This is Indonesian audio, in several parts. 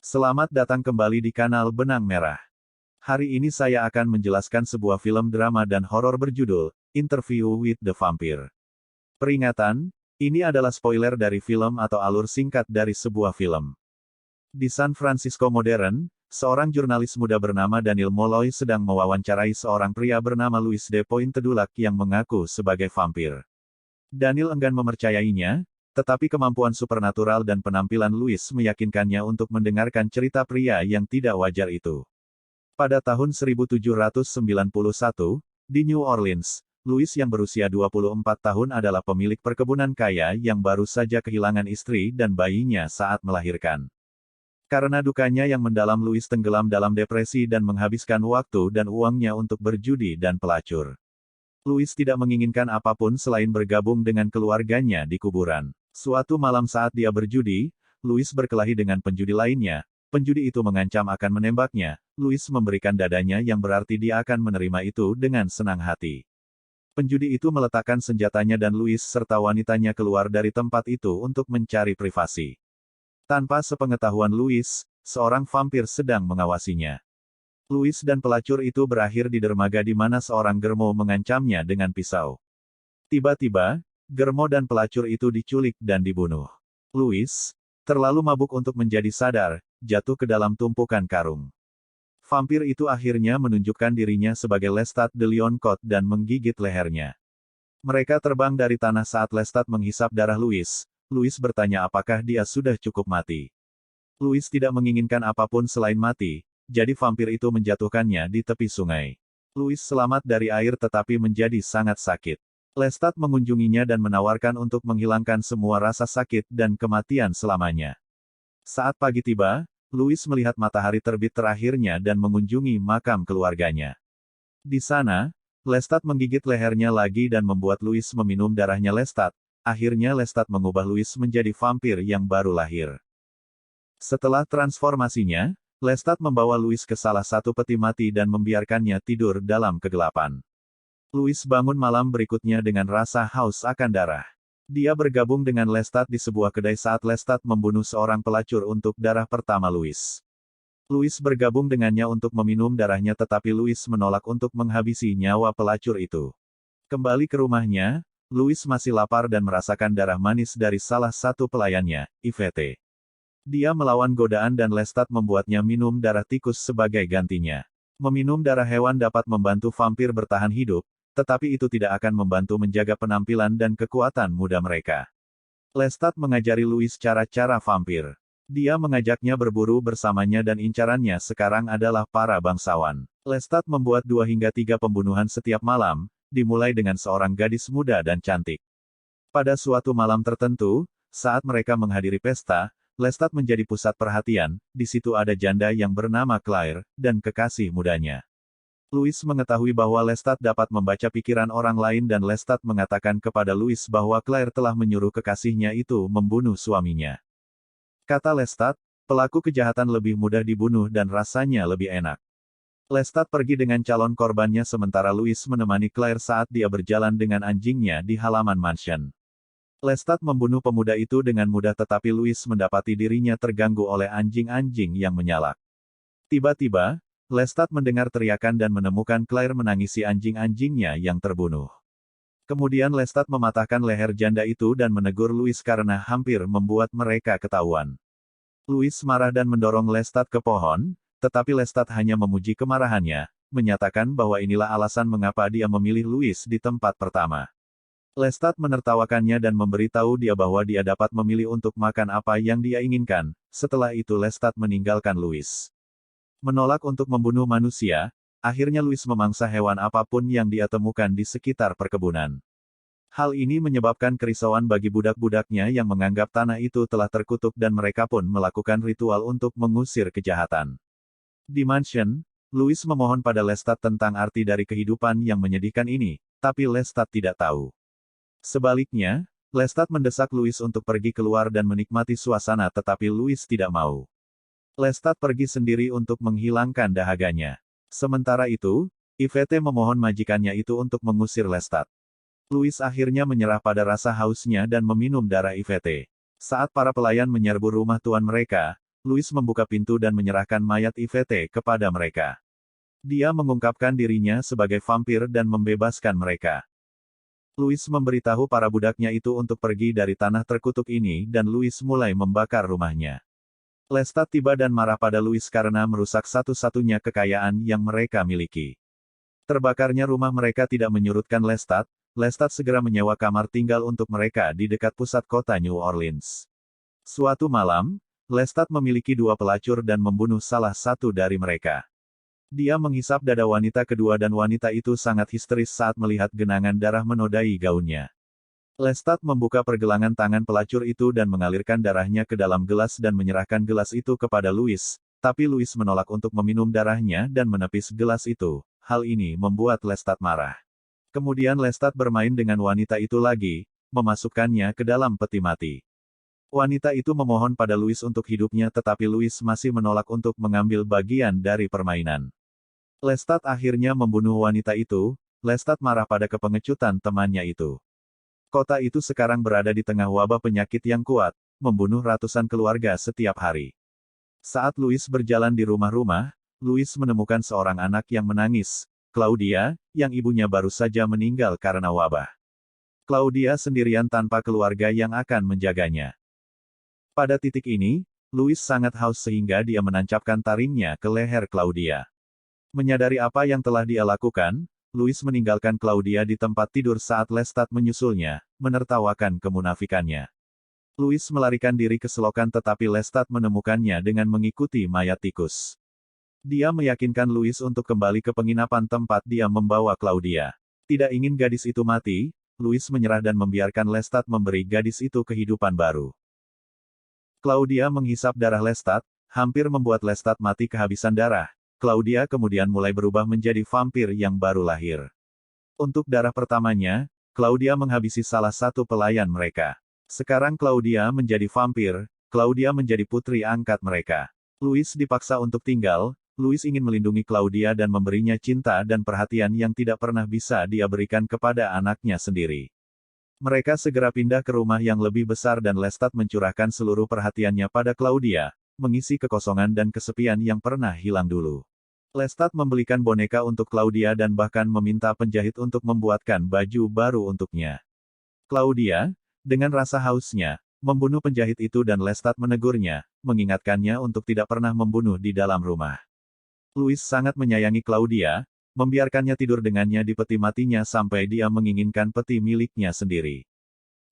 Selamat datang kembali di kanal Benang Merah. Hari ini saya akan menjelaskan sebuah film drama dan horor berjudul Interview with the Vampire. Peringatan, ini adalah spoiler dari film atau alur singkat dari sebuah film. Di San Francisco modern, seorang jurnalis muda bernama Daniel Molloy sedang mewawancarai seorang pria bernama Louis De Pointe-Dulac yang mengaku sebagai vampir. Daniel enggan mempercayainya, tetapi kemampuan supernatural dan penampilan Louis meyakinkannya untuk mendengarkan cerita pria yang tidak wajar itu. Pada tahun 1791, di New Orleans, Louis yang berusia 24 tahun adalah pemilik perkebunan kaya yang baru saja kehilangan istri dan bayinya saat melahirkan. Karena dukanya yang mendalam, Louis tenggelam dalam depresi dan menghabiskan waktu dan uangnya untuk berjudi dan pelacur. Louis tidak menginginkan apapun selain bergabung dengan keluarganya di kuburan. Suatu malam saat dia berjudi, Louis berkelahi dengan penjudi lainnya. Penjudi itu mengancam akan menembaknya. Louis memberikan dadanya yang berarti dia akan menerima itu dengan senang hati. Penjudi itu meletakkan senjatanya dan Louis serta wanitanya keluar dari tempat itu untuk mencari privasi. Tanpa sepengetahuan Louis, seorang vampir sedang mengawasinya. Louis dan pelacur itu berakhir di dermaga di mana seorang germo mengancamnya dengan pisau. Tiba-tiba, germo dan pelacur itu diculik dan dibunuh. Louis, terlalu mabuk untuk menjadi sadar, jatuh ke dalam tumpukan karung. Vampir itu akhirnya menunjukkan dirinya sebagai Lestat de Lioncourt dan menggigit lehernya. Mereka terbang dari tanah saat Lestat menghisap darah Louis. Louis bertanya apakah dia sudah cukup mati. Louis tidak menginginkan apapun selain mati, jadi vampir itu menjatuhkannya di tepi sungai. Louis selamat dari air tetapi menjadi sangat sakit. Lestat mengunjunginya dan menawarkan untuk menghilangkan semua rasa sakit dan kematian selamanya. Saat pagi tiba, Louis melihat matahari terbit terakhirnya dan mengunjungi makam keluarganya. Di sana, Lestat menggigit lehernya lagi dan membuat Louis meminum darahnya Lestat. Akhirnya Lestat mengubah Louis menjadi vampir yang baru lahir. Setelah transformasinya, Lestat membawa Louis ke salah satu peti mati dan membiarkannya tidur dalam kegelapan. Louis bangun malam berikutnya dengan rasa haus akan darah. Dia bergabung dengan Lestat di sebuah kedai saat Lestat membunuh seorang pelacur untuk darah pertama Louis. Louis bergabung dengannya untuk meminum darahnya tetapi Louis menolak untuk menghabisi nyawa pelacur itu. Kembali ke rumahnya, Louis masih lapar dan merasakan darah manis dari salah satu pelayannya, Yvette. Dia melawan godaan dan Lestat membuatnya minum darah tikus sebagai gantinya. Meminum darah hewan dapat membantu vampir bertahan hidup, tetapi itu tidak akan membantu menjaga penampilan dan kekuatan muda mereka. Lestat mengajari Louis cara-cara vampir. Dia mengajaknya berburu bersamanya dan incarannya sekarang adalah para bangsawan. Lestat membuat 2 hingga 3 pembunuhan setiap malam, dimulai dengan seorang gadis muda dan cantik. Pada suatu malam tertentu, saat mereka menghadiri pesta, Lestat menjadi pusat perhatian. Di situ ada janda yang bernama Claire, dan kekasih mudanya. Louis mengetahui bahwa Lestat dapat membaca pikiran orang lain dan Lestat mengatakan kepada Louis bahwa Claire telah menyuruh kekasihnya itu membunuh suaminya. Kata Lestat, pelaku kejahatan lebih mudah dibunuh dan rasanya lebih enak. Lestat pergi dengan calon korbannya sementara Louis menemani Claire saat dia berjalan dengan anjingnya di halaman mansion. Lestat membunuh pemuda itu dengan mudah tetapi Louis mendapati dirinya terganggu oleh anjing-anjing yang menyalak. Tiba-tiba, Lestat mendengar teriakan dan menemukan Claire menangisi anjing-anjingnya yang terbunuh. Kemudian Lestat mematahkan leher janda itu dan menegur Louis karena hampir membuat mereka ketahuan. Louis marah dan mendorong Lestat ke pohon, tetapi Lestat hanya memuji kemarahannya, menyatakan bahwa inilah alasan mengapa dia memilih Louis di tempat pertama. Lestat menertawakannya dan memberitahu dia bahwa dia dapat memilih untuk makan apa yang dia inginkan. Setelah itu Lestat meninggalkan Louis. Menolak untuk membunuh manusia, akhirnya Louis memangsa hewan apapun yang dia temukan di sekitar perkebunan. Hal ini menyebabkan kerisauan bagi budak-budaknya yang menganggap tanah itu telah terkutuk dan mereka pun melakukan ritual untuk mengusir kejahatan. Di mansion, Louis memohon pada Lestat tentang arti dari kehidupan yang menyedihkan ini, tapi Lestat tidak tahu. Sebaliknya, Lestat mendesak Louis untuk pergi keluar dan menikmati suasana tetapi Louis tidak mau. Lestat pergi sendiri untuk menghilangkan dahaganya. Sementara itu, Yvette memohon majikannya itu untuk mengusir Lestat. Louis akhirnya menyerah pada rasa hausnya dan meminum darah Yvette. Saat para pelayan menyerbu rumah tuan mereka, Louis membuka pintu dan menyerahkan mayat Yvette kepada mereka. Dia mengungkapkan dirinya sebagai vampir dan membebaskan mereka. Louis memberitahu para budaknya itu untuk pergi dari tanah terkutuk ini dan Louis mulai membakar rumahnya. Lestat tiba dan marah pada Louis karena merusak satu-satunya kekayaan yang mereka miliki. Terbakarnya rumah mereka tidak menyurutkan Lestat. Lestat segera menyewa kamar tinggal untuk mereka di dekat pusat kota New Orleans. Suatu malam, Lestat memiliki dua pelacur dan membunuh salah satu dari mereka. Dia menghisap dada wanita kedua dan wanita itu sangat histeris saat melihat genangan darah menodai gaunnya. Lestat membuka pergelangan tangan pelacur itu dan mengalirkan darahnya ke dalam gelas dan menyerahkan gelas itu kepada Louis, tapi Louis menolak untuk meminum darahnya dan menepis gelas itu. Hal ini membuat Lestat marah. Kemudian Lestat bermain dengan wanita itu lagi, memasukkannya ke dalam peti mati. Wanita itu memohon pada Louis untuk hidupnya tetapi Louis masih menolak untuk mengambil bagian dari permainan. Lestat akhirnya membunuh wanita itu. Lestat marah pada kepengecutan temannya itu. Kota itu sekarang berada di tengah wabah penyakit yang kuat, membunuh ratusan keluarga setiap hari. Saat Louis berjalan di rumah-rumah, Louis menemukan seorang anak yang menangis, Claudia, yang ibunya baru saja meninggal karena wabah. Claudia sendirian tanpa keluarga yang akan menjaganya. Pada titik ini, Louis sangat haus sehingga dia menancapkan taringnya ke leher Claudia. Menyadari apa yang telah dia lakukan, Louis meninggalkan Claudia di tempat tidur saat Lestat menyusulnya, menertawakan kemunafikannya. Louis melarikan diri ke selokan tetapi Lestat menemukannya dengan mengikuti mayat tikus. Dia meyakinkan Louis untuk kembali ke penginapan tempat dia membawa Claudia. Tidak ingin gadis itu mati, Louis menyerah dan membiarkan Lestat memberi gadis itu kehidupan baru. Claudia menghisap darah Lestat, hampir membuat Lestat mati kehabisan darah. Claudia kemudian mulai berubah menjadi vampir yang baru lahir. Untuk darah pertamanya, Claudia menghabisi salah satu pelayan mereka. Sekarang Claudia menjadi vampir, Claudia menjadi putri angkat mereka. Louis dipaksa untuk tinggal, Louis ingin melindungi Claudia dan memberinya cinta dan perhatian yang tidak pernah bisa dia berikan kepada anaknya sendiri. Mereka segera pindah ke rumah yang lebih besar dan Lestat mencurahkan seluruh perhatiannya pada Claudia, mengisi kekosongan dan kesepian yang pernah hilang dulu. Lestat membelikan boneka untuk Claudia dan bahkan meminta penjahit untuk membuatkan baju baru untuknya. Claudia, dengan rasa hausnya, membunuh penjahit itu dan Lestat menegurnya, mengingatkannya untuk tidak pernah membunuh di dalam rumah. Louis sangat menyayangi Claudia, membiarkannya tidur dengannya di peti matinya sampai dia menginginkan peti miliknya sendiri.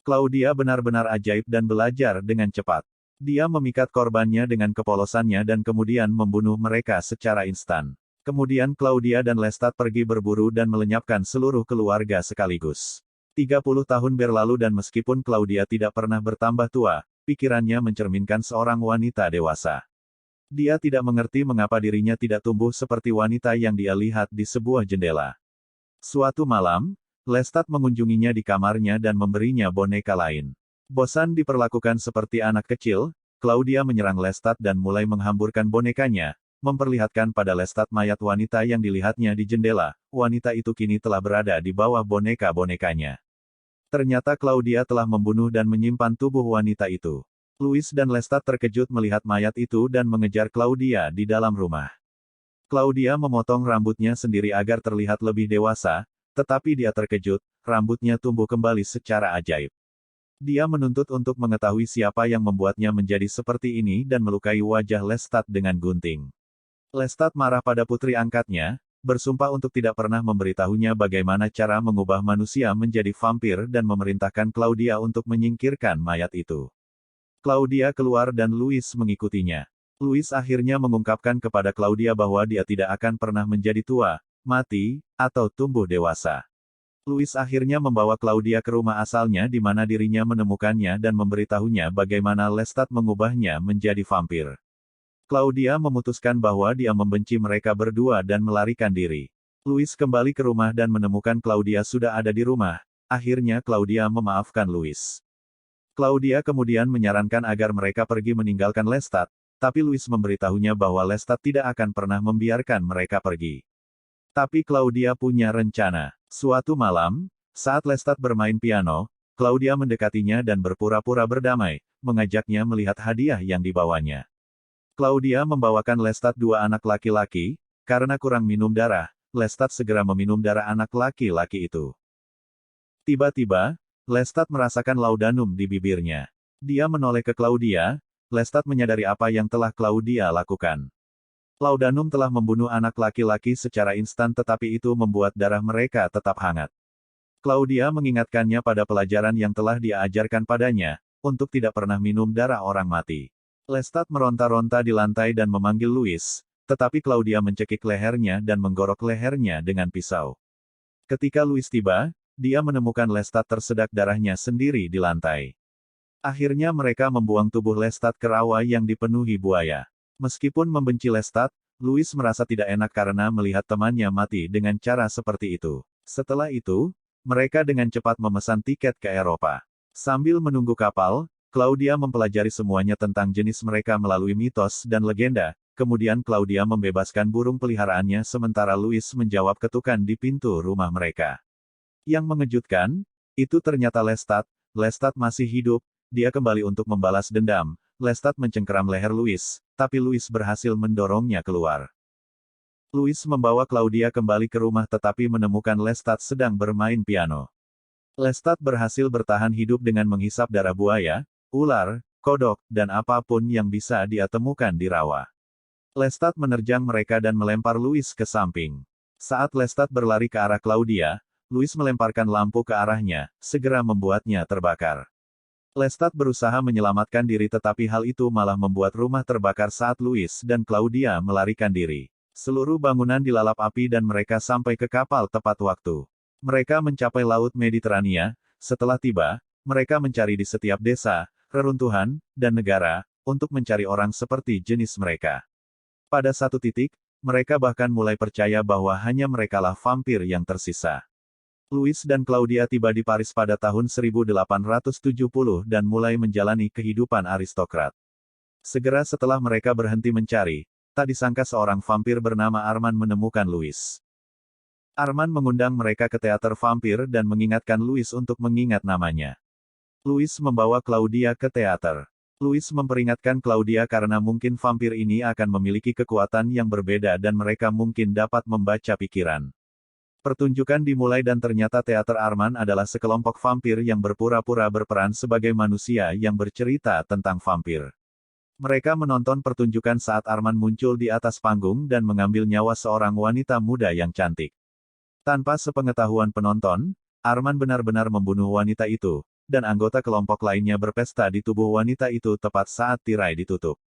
Claudia benar-benar ajaib dan belajar dengan cepat. Dia memikat korbannya dengan kepolosannya dan kemudian membunuh mereka secara instan. Kemudian Claudia dan Lestat pergi berburu dan melenyapkan seluruh keluarga sekaligus. 30 tahun berlalu dan meskipun Claudia tidak pernah bertambah tua, pikirannya mencerminkan seorang wanita dewasa. Dia tidak mengerti mengapa dirinya tidak tumbuh seperti wanita yang dia lihat di sebuah jendela. Suatu malam, Lestat mengunjunginya di kamarnya dan memberinya boneka lain. Bosan diperlakukan seperti anak kecil, Claudia menyerang Lestat dan mulai menghamburkan bonekanya, memperlihatkan pada Lestat mayat wanita yang dilihatnya di jendela. Wanita itu kini telah berada di bawah boneka-bonekanya. Ternyata Claudia telah membunuh dan menyimpan tubuh wanita itu. Louis dan Lestat terkejut melihat mayat itu dan mengejar Claudia di dalam rumah. Claudia memotong rambutnya sendiri agar terlihat lebih dewasa, tetapi dia terkejut, rambutnya tumbuh kembali secara ajaib. Dia menuntut untuk mengetahui siapa yang membuatnya menjadi seperti ini dan melukai wajah Lestat dengan gunting. Lestat marah pada putri angkatnya, bersumpah untuk tidak pernah memberitahunya bagaimana cara mengubah manusia menjadi vampir dan memerintahkan Claudia untuk menyingkirkan mayat itu. Claudia keluar dan Louis mengikutinya. Louis akhirnya mengungkapkan kepada Claudia bahwa dia tidak akan pernah menjadi tua, mati, atau tumbuh dewasa. Louis akhirnya membawa Claudia ke rumah asalnya di mana dirinya menemukannya dan memberitahunya bagaimana Lestat mengubahnya menjadi vampir. Claudia memutuskan bahwa dia membenci mereka berdua dan melarikan diri. Louis kembali ke rumah dan menemukan Claudia sudah ada di rumah. Akhirnya Claudia memaafkan Louis. Claudia kemudian menyarankan agar mereka pergi meninggalkan Lestat, tapi Louis memberitahunya bahwa Lestat tidak akan pernah membiarkan mereka pergi. Tapi Claudia punya rencana. Suatu malam, saat Lestat bermain piano, Claudia mendekatinya dan berpura-pura berdamai, mengajaknya melihat hadiah yang dibawanya. Claudia membawakan Lestat dua anak laki-laki, karena kurang minum darah, Lestat segera meminum darah anak laki-laki itu. Tiba-tiba, Lestat merasakan laudanum di bibirnya. Dia menoleh ke Claudia, Lestat menyadari apa yang telah Claudia lakukan. Laudanum telah membunuh anak laki-laki secara instan tetapi itu membuat darah mereka tetap hangat. Claudia mengingatkannya pada pelajaran yang telah dia ajarkan padanya, untuk tidak pernah minum darah orang mati. Lestat meronta-ronta di lantai dan memanggil Louis, tetapi Claudia mencekik lehernya dan menggorok lehernya dengan pisau. Ketika Louis tiba, dia menemukan Lestat tersedak darahnya sendiri di lantai. Akhirnya mereka membuang tubuh Lestat ke rawa yang dipenuhi buaya. Meskipun membenci Lestat, Louis merasa tidak enak karena melihat temannya mati dengan cara seperti itu. Setelah itu, mereka dengan cepat memesan tiket ke Eropa. Sambil menunggu kapal, Claudia mempelajari semuanya tentang jenis mereka melalui mitos dan legenda, kemudian Claudia membebaskan burung peliharaannya sementara Louis menjawab ketukan di pintu rumah mereka. Yang mengejutkan, itu ternyata Lestat. Lestat masih hidup, dia kembali untuk membalas dendam. Lestat mencengkeram leher Louis, tapi Louis berhasil mendorongnya keluar. Louis membawa Claudia kembali ke rumah tetapi menemukan Lestat sedang bermain piano. Lestat berhasil bertahan hidup dengan menghisap darah buaya, ular, kodok, dan apapun yang bisa dia temukan di rawa. Lestat menerjang mereka dan melempar Louis ke samping. Saat Lestat berlari ke arah Claudia, Louis melemparkan lampu ke arahnya, segera membuatnya terbakar. Lestat berusaha menyelamatkan diri tetapi hal itu malah membuat rumah terbakar saat Louis dan Claudia melarikan diri. Seluruh bangunan dilalap api dan mereka sampai ke kapal tepat waktu. Mereka mencapai Laut Mediterania. Setelah tiba, mereka mencari di setiap desa, reruntuhan, dan negara, untuk mencari orang seperti jenis mereka. Pada satu titik, mereka bahkan mulai percaya bahwa hanya merekalah vampir yang tersisa. Louis dan Claudia tiba di Paris pada tahun 1870 dan mulai menjalani kehidupan aristokrat. Segera setelah mereka berhenti mencari, tak disangka seorang vampir bernama Armand menemukan Louis. Armand mengundang mereka ke teater vampir dan mengingatkan Louis untuk mengingat namanya. Louis membawa Claudia ke teater. Louis memperingatkan Claudia karena mungkin vampir ini akan memiliki kekuatan yang berbeda dan mereka mungkin dapat membaca pikiran. Pertunjukan dimulai dan ternyata teater Armand adalah sekelompok vampir yang berpura-pura berperan sebagai manusia yang bercerita tentang vampir. Mereka menonton pertunjukan saat Armand muncul di atas panggung dan mengambil nyawa seorang wanita muda yang cantik. Tanpa sepengetahuan penonton, Armand benar-benar membunuh wanita itu, dan anggota kelompok lainnya berpesta di tubuh wanita itu tepat saat tirai ditutup.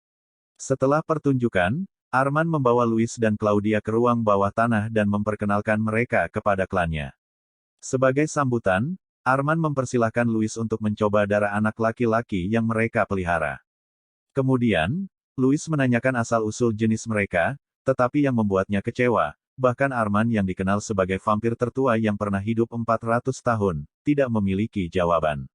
Setelah pertunjukan, Armand membawa Louis dan Claudia ke ruang bawah tanah dan memperkenalkan mereka kepada klannya. Sebagai sambutan, Armand mempersilahkan Louis untuk mencoba darah anak laki-laki yang mereka pelihara. Kemudian, Louis menanyakan asal-usul jenis mereka, tetapi yang membuatnya kecewa, bahkan Armand yang dikenal sebagai vampir tertua yang pernah hidup 400 tahun, tidak memiliki jawaban.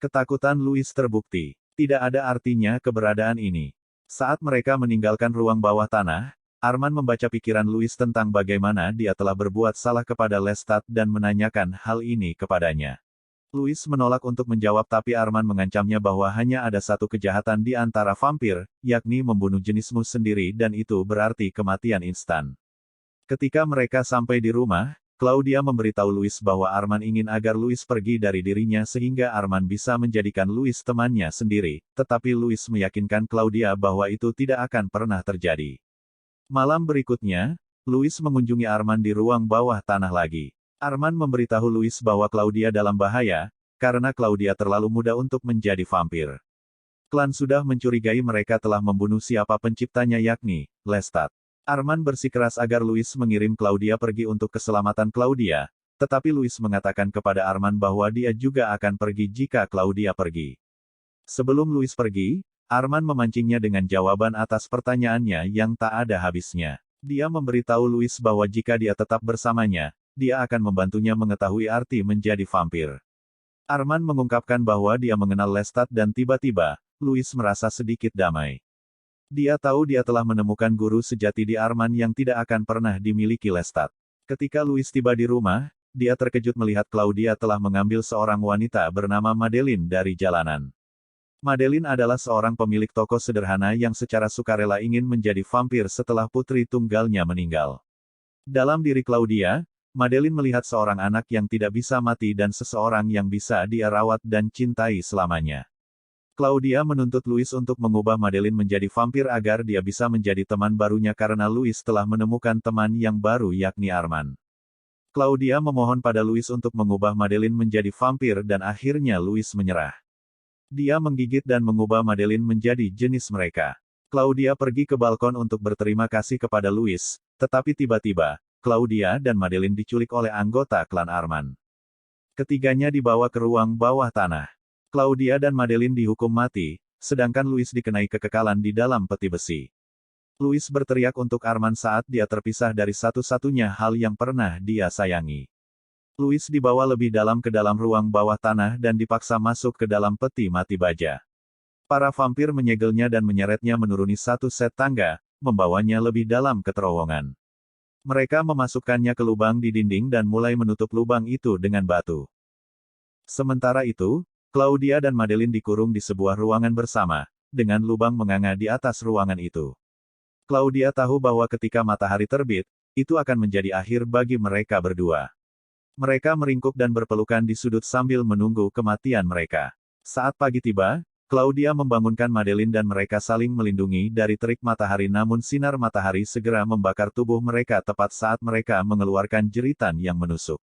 Ketakutan Louis terbukti. Tidak ada artinya keberadaan ini. Saat mereka meninggalkan ruang bawah tanah, Armand membaca pikiran Louis tentang bagaimana dia telah berbuat salah kepada Lestat dan menanyakan hal ini kepadanya. Louis menolak untuk menjawab tapi Armand mengancamnya bahwa hanya ada satu kejahatan di antara vampir, yakni membunuh jenismu sendiri dan itu berarti kematian instan. Ketika mereka sampai di rumah, Claudia memberitahu Louis bahwa Armand ingin agar Louis pergi dari dirinya sehingga Armand bisa menjadikan Louis temannya sendiri, tetapi Louis meyakinkan Claudia bahwa itu tidak akan pernah terjadi. Malam berikutnya, Louis mengunjungi Armand di ruang bawah tanah lagi. Armand memberitahu Louis bahwa Claudia dalam bahaya, karena Claudia terlalu muda untuk menjadi vampir. Klan sudah mencurigai mereka telah membunuh siapa penciptanya yakni Lestat. Armand bersikeras agar Louis mengirim Claudia pergi untuk keselamatan Claudia, tetapi Louis mengatakan kepada Armand bahwa dia juga akan pergi jika Claudia pergi. Sebelum Louis pergi, Armand memancingnya dengan jawaban atas pertanyaannya yang tak ada habisnya. Dia memberitahu Louis bahwa jika dia tetap bersamanya, dia akan membantunya mengetahui arti menjadi vampir. Armand mengungkapkan bahwa dia mengenal Lestat dan tiba-tiba, Louis merasa sedikit damai. Dia tahu dia telah menemukan guru sejati di Armand yang tidak akan pernah dimiliki Lestat. Ketika Louis tiba di rumah, dia terkejut melihat Claudia telah mengambil seorang wanita bernama Madeline dari jalanan. Madeline adalah seorang pemilik toko sederhana yang secara sukarela ingin menjadi vampir setelah putri tunggalnya meninggal. Dalam diri Claudia, Madeline melihat seorang anak yang tidak bisa mati dan seseorang yang bisa dia rawat dan cintai selamanya. Claudia menuntut Louis untuk mengubah Madeline menjadi vampir agar dia bisa menjadi teman barunya karena Louis telah menemukan teman yang baru yakni Arman. Claudia memohon pada Louis untuk mengubah Madeline menjadi vampir dan akhirnya Louis menyerah. Dia menggigit dan mengubah Madeline menjadi jenis mereka. Claudia pergi ke balkon untuk berterima kasih kepada Louis, tetapi tiba-tiba, Claudia dan Madeline diculik oleh anggota klan Arman. Ketiganya dibawa ke ruang bawah tanah. Claudia dan Madeline dihukum mati, sedangkan Louis dikenai kekekalan di dalam peti besi. Louis berteriak untuk Arman saat dia terpisah dari satu-satunya hal yang pernah dia sayangi. Louis dibawa lebih dalam ke dalam ruang bawah tanah dan dipaksa masuk ke dalam peti mati baja. Para vampir menyegelnya dan menyeretnya menuruni satu set tangga, membawanya lebih dalam ke terowongan. Mereka memasukkannya ke lubang di dinding dan mulai menutup lubang itu dengan batu. Sementara itu, Claudia dan Madeline dikurung di sebuah ruangan bersama, dengan lubang menganga di atas ruangan itu. Claudia tahu bahwa ketika matahari terbit, itu akan menjadi akhir bagi mereka berdua. Mereka meringkuk dan berpelukan di sudut sambil menunggu kematian mereka. Saat pagi tiba, Claudia membangunkan Madeline dan mereka saling melindungi dari terik matahari namun sinar matahari segera membakar tubuh mereka tepat saat mereka mengeluarkan jeritan yang menusuk.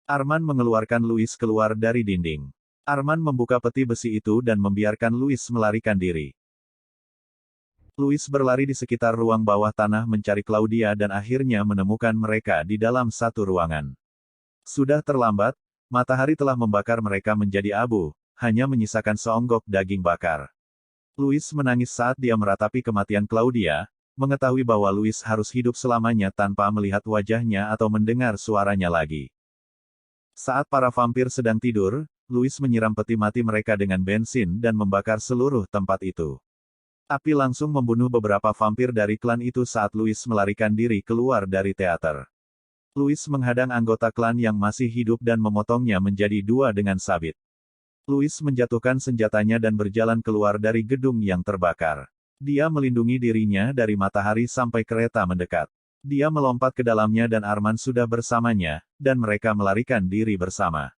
Arman mengeluarkan Louis keluar dari dinding. Arman membuka peti besi itu dan membiarkan Louis melarikan diri. Louis berlari di sekitar ruang bawah tanah mencari Claudia dan akhirnya menemukan mereka di dalam satu ruangan. Sudah terlambat, matahari telah membakar mereka menjadi abu, hanya menyisakan seonggok daging bakar. Louis menangis saat dia meratapi kematian Claudia, mengetahui bahwa Louis harus hidup selamanya tanpa melihat wajahnya atau mendengar suaranya lagi. Saat para vampir sedang tidur, Louis menyiram peti mati mereka dengan bensin dan membakar seluruh tempat itu. Api langsung membunuh beberapa vampir dari klan itu saat Louis melarikan diri keluar dari teater. Louis menghadang anggota klan yang masih hidup dan memotongnya menjadi dua dengan sabit. Louis menjatuhkan senjatanya dan berjalan keluar dari gedung yang terbakar. Dia melindungi dirinya dari matahari sampai kereta mendekat. Dia melompat ke dalamnya dan Arman sudah bersamanya, dan mereka melarikan diri bersama.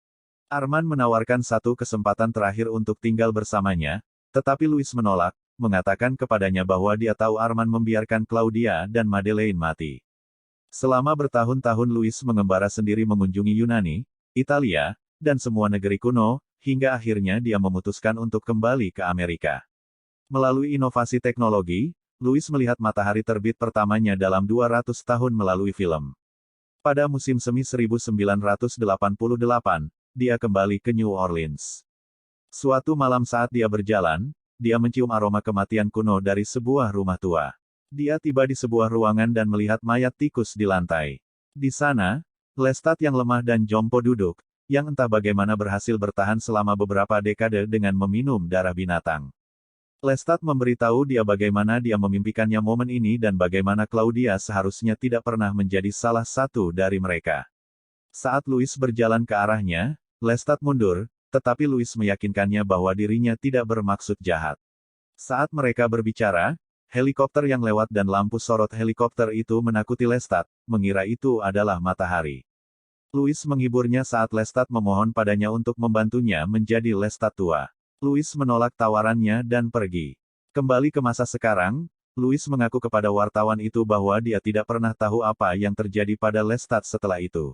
Arman menawarkan satu kesempatan terakhir untuk tinggal bersamanya, tetapi Louis menolak, mengatakan kepadanya bahwa dia tahu Arman membiarkan Claudia dan Madeleine mati. Selama bertahun-tahun Louis mengembara sendiri mengunjungi Yunani, Italia, dan semua negeri kuno, hingga akhirnya dia memutuskan untuk kembali ke Amerika. Melalui inovasi teknologi, Louis melihat matahari terbit pertamanya dalam 200 tahun melalui film. Pada musim semi 1988, dia kembali ke New Orleans. Suatu malam saat dia berjalan, dia mencium aroma kematian kuno dari sebuah rumah tua. Dia tiba di sebuah ruangan dan melihat mayat tikus di lantai. Di sana, Lestat yang lemah dan jompo duduk, yang entah bagaimana berhasil bertahan selama beberapa dekade dengan meminum darah binatang. Lestat memberitahu dia bagaimana dia memimpikannya momen ini dan bagaimana Claudia seharusnya tidak pernah menjadi salah satu dari mereka. Saat Louis berjalan ke arahnya, Lestat mundur, tetapi Louis meyakinkannya bahwa dirinya tidak bermaksud jahat. Saat mereka berbicara, helikopter yang lewat dan lampu sorot helikopter itu menakuti Lestat, mengira itu adalah matahari. Louis menghiburnya saat Lestat memohon padanya untuk membantunya menjadi Lestat tua. Louis menolak tawarannya dan pergi. Kembali ke masa sekarang, Louis mengaku kepada wartawan itu bahwa dia tidak pernah tahu apa yang terjadi pada Lestat setelah itu.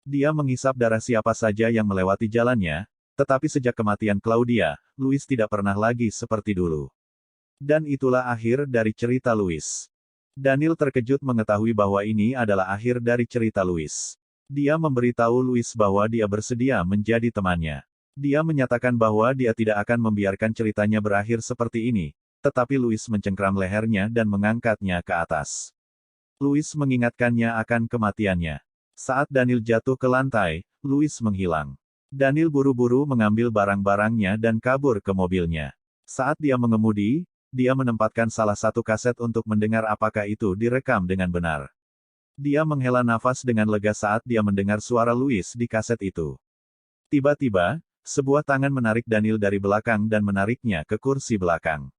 Dia menghisap darah siapa saja yang melewati jalannya, tetapi sejak kematian Claudia, Louis tidak pernah lagi seperti dulu. Dan itulah akhir dari cerita Louis. Daniel terkejut mengetahui bahwa ini adalah akhir dari cerita Louis. Dia memberitahu Louis bahwa dia bersedia menjadi temannya. Dia menyatakan bahwa dia tidak akan membiarkan ceritanya berakhir seperti ini, tetapi Louis mencengkram lehernya dan mengangkatnya ke atas. Louis mengingatkannya akan kematiannya. Saat Daniel jatuh ke lantai, Louis menghilang. Daniel buru-buru mengambil barang-barangnya dan kabur ke mobilnya. Saat dia mengemudi, dia menempatkan salah satu kaset untuk mendengar apakah itu direkam dengan benar. Dia menghela nafas dengan lega saat dia mendengar suara Louis di kaset itu. Tiba-tiba, Sebuah tangan menarik Daniel dari belakang dan menariknya ke kursi belakang.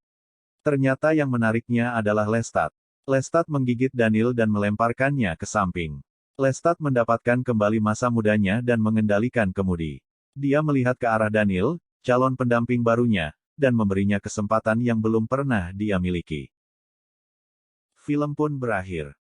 Ternyata yang menariknya adalah Lestat. Lestat menggigit Daniel dan melemparkannya ke samping. Lestat mendapatkan kembali masa mudanya dan mengendalikan kemudi. Dia melihat ke arah Daniel, calon pendamping barunya, dan memberinya kesempatan yang belum pernah dia miliki. Film pun berakhir.